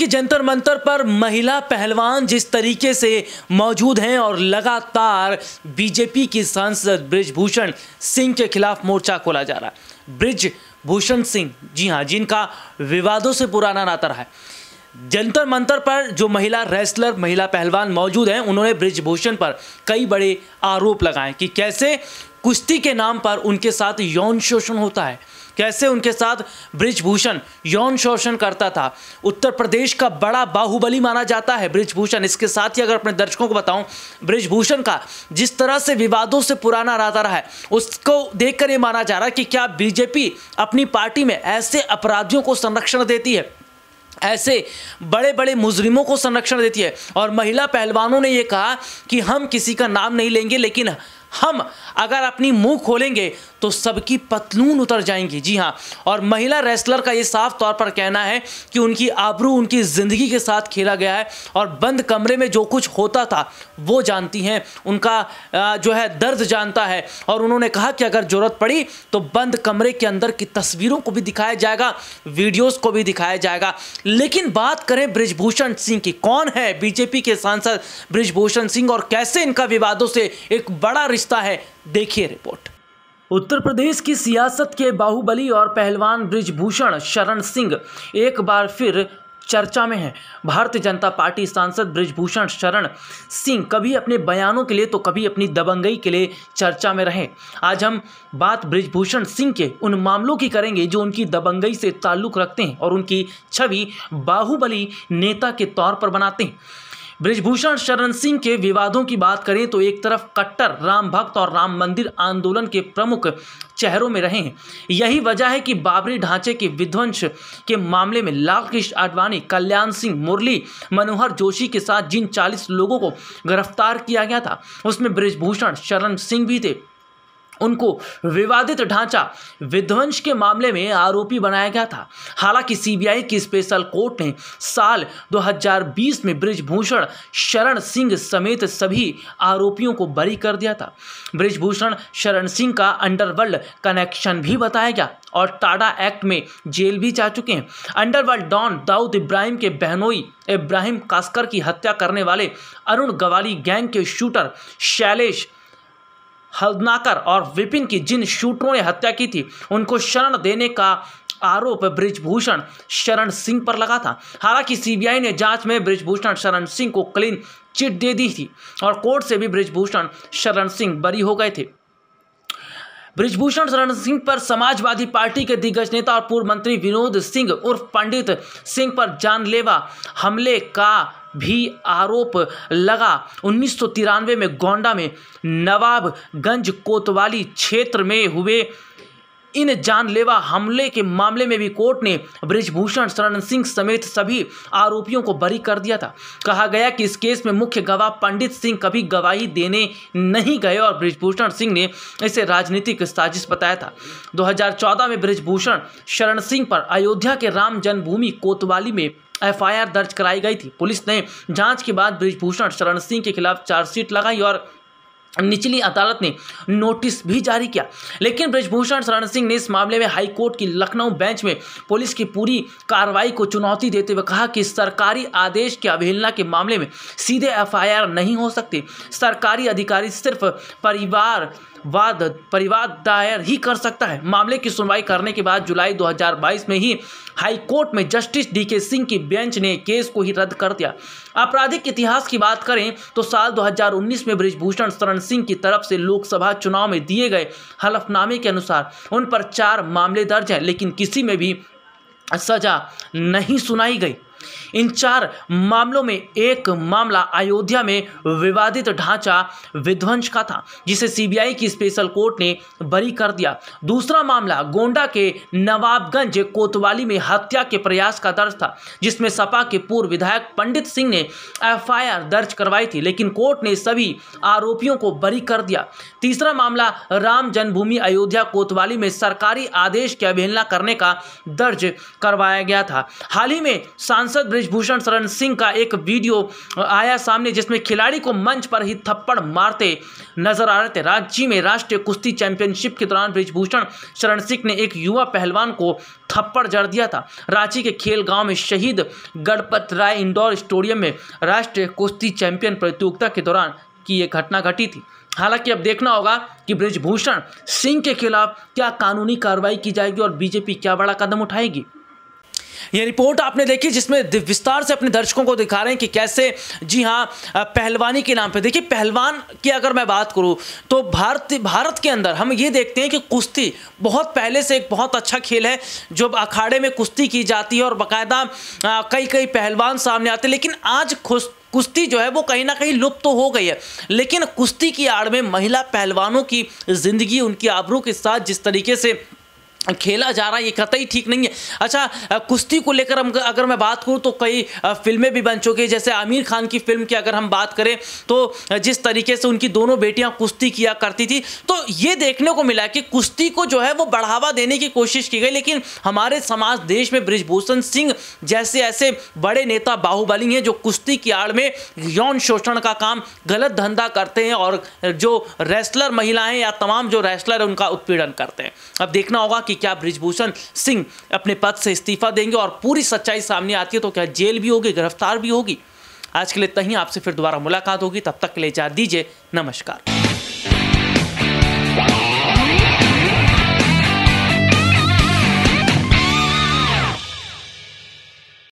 के जंतर मंतर पर महिला पहलवान जिस तरीके से मौजूद हैं और लगातार बीजेपी की सांसद बृजभूषण सिंह के खिलाफ मोर्चा खोला जा रहा है। बृजभूषण सिंह, जी हां, जिनका विवादों से पुराना नाता रहा है। जंतर मंतर पर जो महिला रेसलर, महिला पहलवान मौजूद हैं, उन्होंने बृजभूषण पर कई बड़े आरोप लगाए कि कैसे कुश्ती के नाम पर उनके साथ यौन शोषण होता है, कैसे उनके साथ बृजभूषण यौन शोषण करता था। उत्तर प्रदेश का बड़ा बाहुबली माना जाता है बृजभूषण। इसके साथ ही अगर अपने दर्शकों को बताऊं, बृजभूषण का जिस तरह से विवादों से पुराना नाता रहा है, उसको देखकर ये माना जा रहा है कि क्या बीजेपी अपनी पार्टी में ऐसे अपराधियों को संरक्षण देती है, ऐसे बड़े बड़े मुजरिमों को संरक्षण देती है। और महिला पहलवानों ने ये कहा कि हम किसी का नाम नहीं लेंगे, लेकिन हम अगर अपनी मुंह खोलेंगे तो सबकी पतलून उतर जाएंगी। जी हां, और महिला रेसलर का ये साफ तौर पर कहना है कि उनकी आबरू उनकी ज़िंदगी के साथ खेला गया है और बंद कमरे में जो कुछ होता था वो जानती हैं, उनका जो है दर्द जानता है। और उन्होंने कहा कि अगर ज़रूरत पड़ी तो बंद कमरे के अंदर की तस्वीरों को भी दिखाया जाएगा, वीडियोज़ को भी दिखाया जाएगा। लेकिन बात करें बृजभूषण सिंह की, कौन है बीजेपी के सांसद बृजभूषण सिंह और कैसे इनका विवादों से एक बड़ा रिश्ता है, देखिए रिपोर्ट। उत्तर प्रदेश की सियासत के बाहुबली और पहलवान बृजभूषण शरण सिंह एक बार फिर चर्चा में है। भारतीय जनता पार्टी सांसद बृजभूषण शरण सिंह कभी अपने बयानों के लिए तो कभी अपनी दबंगई के लिए चर्चा में रहे। आज हम बात बृजभूषण सिंह के उन मामलों की करेंगे जो उनकी दबंगई से ताल्लुक़ रखते हैं और उनकी छवि बाहुबली नेता के तौर पर बनाते हैं। बृजभूषण शरण सिंह के विवादों की बात करें तो एक तरफ कट्टर राम भक्त और राम मंदिर आंदोलन के प्रमुख चेहरों में रहे हैं। यही वजह है कि बाबरी ढांचे के विध्वंस के मामले में लाल कृष्ण आडवाणी, कल्याण सिंह, मुरली मनोहर जोशी के साथ जिन 40 लोगों को गिरफ्तार किया गया था, उसमें बृजभूषण शरण सिंह भी थे। उनको विवादित ढांचा विध्वंस के मामले में आरोपी बनाया गया था। हालांकि सीबीआई की स्पेशल कोर्ट ने साल 2020 में बृजभूषण शरण सिंह समेत सभी आरोपियों को बरी कर दिया था। बृजभूषण शरण सिंह का अंडरवर्ल्ड कनेक्शन भी बताया गया और टाडा एक्ट में जेल भी जा चुके हैं। अंडरवर्ल्ड डॉन दाऊद इब्राहिम के बहनोई इब्राहिम कास्कर की हत्या करने वाले अरुण गवाली गैंग के शूटर शैलेश हल्दनाकर और विपिन की जिन शूटरों ने हत्या की थी, उनको शरण देने का आरोप बृजभूषण शरण सिंह पर लगा था। हालांकि सीबीआई ने जांच में बृजभूषण शरण सिंह को क्लीन चिट दे दी थी और कोर्ट से भी बृजभूषण शरण सिंह बरी हो गए थे। बृजभूषण शरण सिंह पर समाजवादी पार्टी के दिग्गज नेता और पूर्व मंत्री विनोद सिंह उर्फ पंडित सिंह पर जानलेवा हमले का भी आरोप लगा। 1993 में गोंडा में नवाबगंज कोतवाली क्षेत्र में हुए इन जानलेवा हमले के मामले में भी कोर्ट ने बृजभूषण शरण सिंह समेत सभी आरोपियों को बरी कर दिया था। कहा गया कि इस केस में मुख्य गवाह पंडित सिंह कभी गवाही देने नहीं गए और बृजभूषण सिंह ने इसे राजनीतिक साजिश बताया था। 2014 में बृजभूषण शरण सिंह पर अयोध्या के राम जन्मभूमि कोतवाली में एफआईआर दर्ज कराई गई थी। पुलिस ने जांच के बाद बृजभूषण शरण सिंह के खिलाफ चार्जशीट लगाई और निचली अदालत ने नोटिस भी जारी किया। लेकिन बृजभूषण शरण सिंह ने इस मामले में हाई कोर्ट की लखनऊ बेंच में पुलिस की पूरी कार्रवाई को चुनौती देते हुए कहा कि सरकारी आदेश की अवहेलना के मामले में सीधे एफआईआर नहीं हो सकती। सरकारी अधिकारी सिर्फ परिवाद दायर ही कर सकता है। मामले की सुनवाई करने के बाद जुलाई 2022 में ही हाई कोर्ट में जस्टिस डीके सिंह की बेंच ने केस को ही रद्द कर दिया। आपराधिक इतिहास की बात करें तो साल 2019 में बृजभूषण शरण सिंह की तरफ से लोकसभा चुनाव में दिए गए हलफनामे के अनुसार उन पर 4 मामले दर्ज हैं, लेकिन किसी में भी सजा नहीं सुनाई गई। इन 4 मामलों में एक मामला अयोध्या में विवादित ढांचा विध्वंस का था, जिसे सीबीआई की स्पेशल कोर्ट ने बरी कर दिया। दूसरा मामला गोंडा के नवाबगंज कोतवाली में हत्या के प्रयास का दर्ज था, जिसमें सपा के पूर्व विधायक पंडित सिंह ने एफआईआर दर्ज करवाई थी, लेकिन कोर्ट ने सभी आरोपियों को बरी कर दिया। तीसरा मामला राम जन्मभूमि अयोध्या कोतवाली में सरकारी आदेश की अवहेलना करने का दर्ज करवाया गया था। हाल ही में सांसद सांसद बृजभूषण शरण सिंह का एक वीडियो आया सामने जिसमें खिलाड़ी को मंच पर ही थप्पड़ मारते नजर आ रहे थे। रांची में राष्ट्रीय कुश्ती चैंपियनशिप के दौरान बृजभूषण शरण सिंह ने एक युवा पहलवान को थप्पड़ जड़ दिया था। रांची के खेल गांव में शहीद गणपत राय इंडोर स्टेडियम में राष्ट्रीय कुश्ती चैंपियन प्रतियोगिता के दौरान की यह घटना घटी थी। हालांकि अब देखना होगा कि बृजभूषण सिंह के खिलाफ क्या कानूनी कार्रवाई की जाएगी और बीजेपी क्या बड़ा कदम उठाएगी। ये रिपोर्ट आपने देखी जिसमें विस्तार से अपने दर्शकों को दिखा रहे हैं कि कैसे, जी हाँ, पहलवानी के नाम पे देखिए, पहलवान की अगर मैं बात करूं तो भारत के अंदर हम ये देखते हैं कि कुश्ती बहुत पहले से एक बहुत अच्छा खेल है। जो अखाड़े में कुश्ती की जाती है और बाकायदा कई पहलवान सामने आते हैं, लेकिन आज कुश्ती जो है वो कहीं ना कहीं लुप्त तो हो गई है। लेकिन कुश्ती की आड़ में महिला पहलवानों की जिंदगी, उनकी आबरू के साथ जिस तरीके से खेला जा रहा है, ये कतई ठीक नहीं है। अच्छा, कुश्ती को लेकर अगर मैं बात करूं तो कई फिल्में भी बन चुकी है। जैसे आमिर खान की फिल्म की अगर हम बात करें तो जिस तरीके से उनकी दोनों बेटियां कुश्ती किया करती थी, तो ये देखने को मिला कि कुश्ती को जो है वो बढ़ावा देने की कोशिश की गई। लेकिन हमारे समाज देश में बृजभूषण सिंह जैसे ऐसे बड़े नेता बाहुबली हैं जो कुश्ती की आड़ में यौन शोषण का काम, गलत धंधा करते हैं और जो रेसलर महिलाएं या तमाम जो रेसलर है उनका उत्पीड़न करते हैं। अब देखना होगा कि क्या बृजभूषण सिंह अपने पद से इस्तीफा देंगे और पूरी सच्चाई सामने आती है तो क्या जेल भी होगी, गिरफ्तार भी होगी। आज के लिए इतना ही, आपसे फिर दोबारा मुलाकात होगी, तब तक के लिए इजाजत दीजिए, नमस्कार।